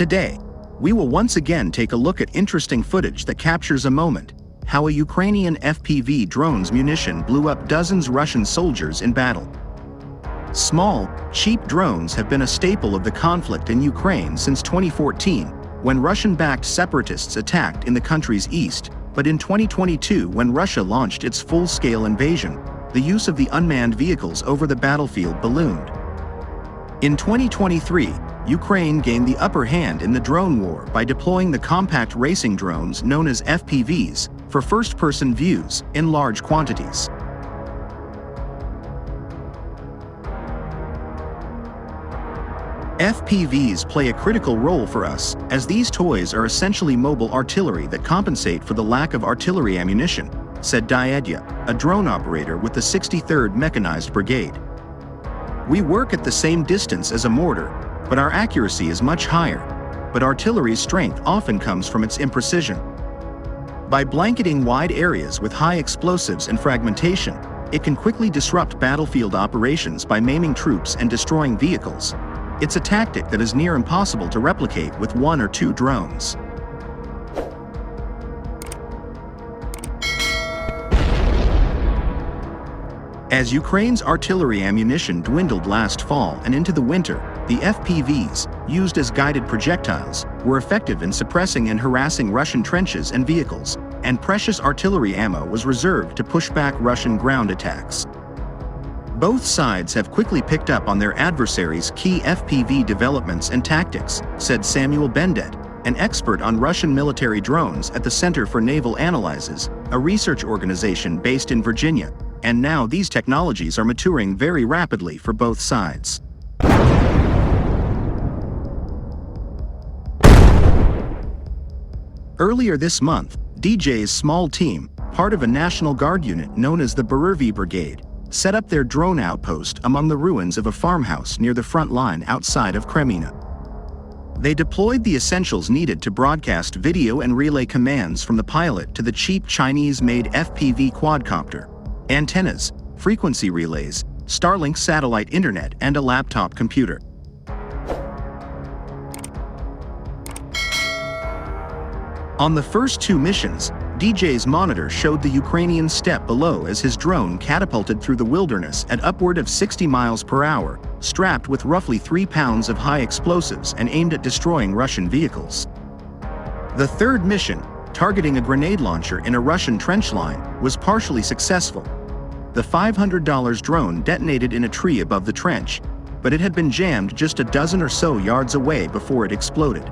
Today, we will once again take a look at interesting footage that captures a moment, how a Ukrainian FPV drone's munition blew up dozens Russian soldiers in battle. Small, cheap drones have been a staple of the conflict in Ukraine since 2014, when Russian-backed separatists attacked in the country's east, but in 2022 when Russia launched its full-scale invasion, the use of the unmanned vehicles over the battlefield ballooned. In 2023, Ukraine gained the upper hand in the drone war by deploying the compact racing drones known as FPVs for first-person views in large quantities. FPVs play a critical role for us, as these toys are essentially mobile artillery that compensate for the lack of artillery ammunition, said Dyadya, a drone operator with the 63rd Mechanized Brigade. We work at the same distance as a mortar, but our accuracy is much higher, but artillery's strength often comes from its imprecision. By blanketing wide areas with high explosives and fragmentation, it can quickly disrupt battlefield operations by maiming troops and destroying vehicles. It's a tactic that is near impossible to replicate with one or two drones. As Ukraine's artillery ammunition dwindled last fall and into the winter, the FPVs, used as guided projectiles, were effective in suppressing and harassing Russian trenches and vehicles, and precious artillery ammo was reserved to push back Russian ground attacks. Both sides have quickly picked up on their adversaries' key FPV developments and tactics, said Samuel Bendet, an expert on Russian military drones at the Center for Naval Analyses, a research organization based in Virginia, and now these technologies are maturing very rapidly for both sides. Earlier this month, DJ's small team, part of a National Guard unit known as the FPV Brigade, set up their drone outpost among the ruins of a farmhouse near the front line outside of Kreminna. They deployed the essentials needed to broadcast video and relay commands from the pilot to the cheap Chinese-made FPV quadcopter, antennas, frequency relays, Starlink satellite internet, and a laptop computer. On the first two missions, DJ's monitor showed the Ukrainian steppe below as his drone catapulted through the wilderness at upward of 60 miles per hour, strapped with roughly 3 pounds of high explosives and aimed at destroying Russian vehicles. The third mission, targeting a grenade launcher in a Russian trench line, was partially successful. The $500 drone detonated in a tree above the trench, but it had been jammed just a dozen or so yards away before it exploded.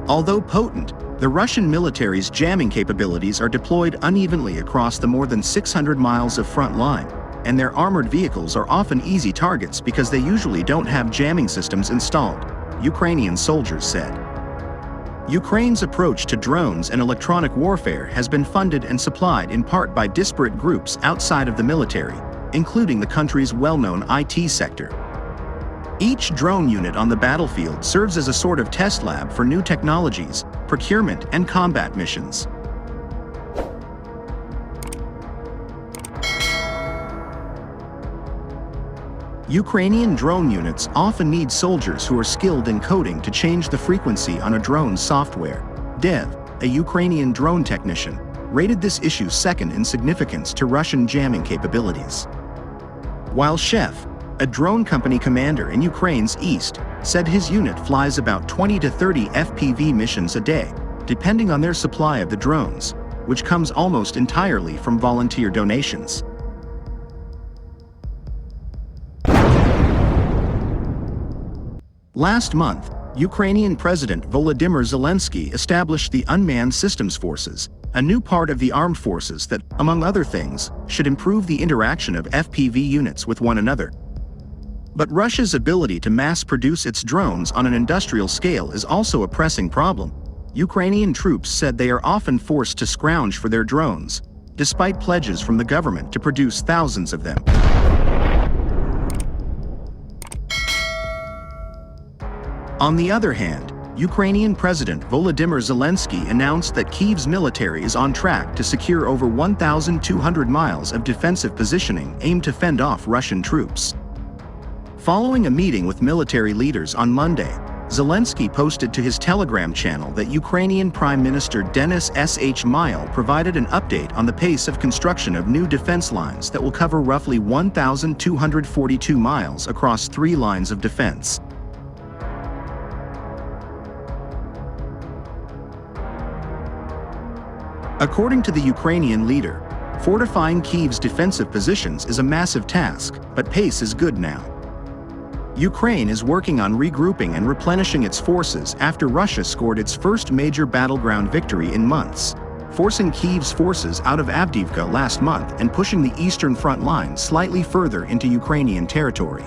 Although potent, the Russian military's jamming capabilities are deployed unevenly across the more than 600 miles of front line, and their armored vehicles are often easy targets because they usually don't have jamming systems installed, Ukrainian soldiers said. Ukraine's approach to drones and electronic warfare has been funded and supplied in part by disparate groups outside of the military, including the country's well-known IT sector. Each drone unit on the battlefield serves as a sort of test lab for new technologies, procurement, and combat missions. Ukrainian drone units often need soldiers who are skilled in coding to change the frequency on a drone's software. Dev, a Ukrainian drone technician, rated this issue second in significance to Russian jamming capabilities. While Chef, a drone company commander in Ukraine's east, said his unit flies about 20 to 30 FPV missions a day, depending on their supply of the drones, which comes almost entirely from volunteer donations. Last month, Ukrainian President Volodymyr Zelensky established the Unmanned Systems Forces, a new part of the armed forces that, among other things, should improve the interaction of FPV units with one another. But Russia's ability to mass-produce its drones on an industrial scale is also a pressing problem. Ukrainian troops said they are often forced to scrounge for their drones, despite pledges from the government to produce thousands of them. On the other hand, Ukrainian President Volodymyr Zelensky announced that Kyiv's military is on track to secure over 1,200 miles of defensive positioning aimed to fend off Russian troops. Following a meeting with military leaders on Monday, Zelensky posted to his Telegram channel that Ukrainian Prime Minister Denis Shmyhal provided an update on the pace of construction of new defense lines that will cover roughly 1,242 miles across 3 lines of defense. According to the Ukrainian leader, fortifying Kyiv's defensive positions is a massive task, but pace is good now. Ukraine is working on regrouping and replenishing its forces after Russia scored its first major battleground victory in months, forcing Kyiv's forces out of Avdiivka last month and pushing the eastern front line slightly further into Ukrainian territory.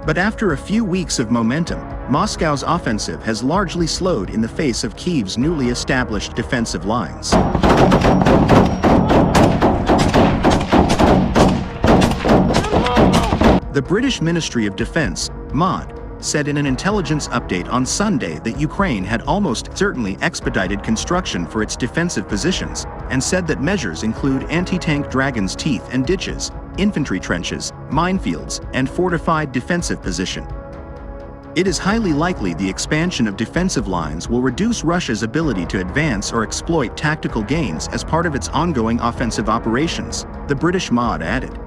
But after a few weeks of momentum, Moscow's offensive has largely slowed in the face of Kyiv's newly established defensive lines. The British Ministry of Defence, MOD, said in an intelligence update on Sunday that Ukraine had almost certainly expedited construction for its defensive positions, and said that measures include anti-tank Dragon's Teeth and ditches, infantry trenches, minefields, and fortified defensive position. It is highly likely the expansion of defensive lines will reduce Russia's ability to advance or exploit tactical gains as part of its ongoing offensive operations, the British MOD added.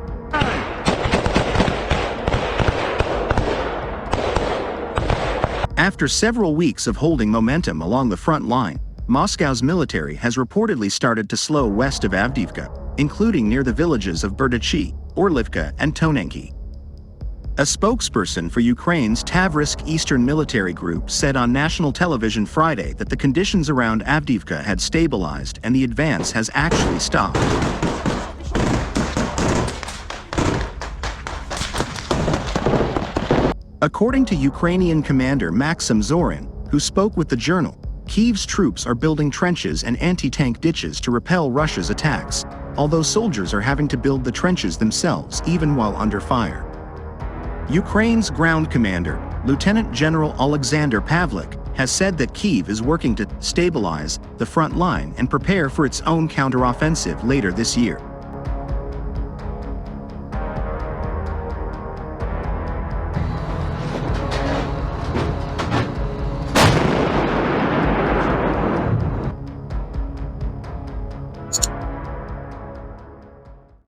After several weeks of holding momentum along the front line, Moscow's military has reportedly started to slow west of Avdiivka, including near the villages of Berdichi, Orlivka, and Tonenki. A spokesperson for Ukraine's Tavrisk Eastern Military Group said on national television Friday that the conditions around Avdiivka had stabilized and the advance has actually stopped. According to Ukrainian commander Maxim Zorin, who spoke with the Journal, Kyiv's troops are building trenches and anti-tank ditches to repel Russia's attacks, although soldiers are having to build the trenches themselves even while under fire. Ukraine's ground commander, Lieutenant General Alexander Pavlik, has said that Kyiv is working to stabilize the front line and prepare for its own counteroffensive later this year.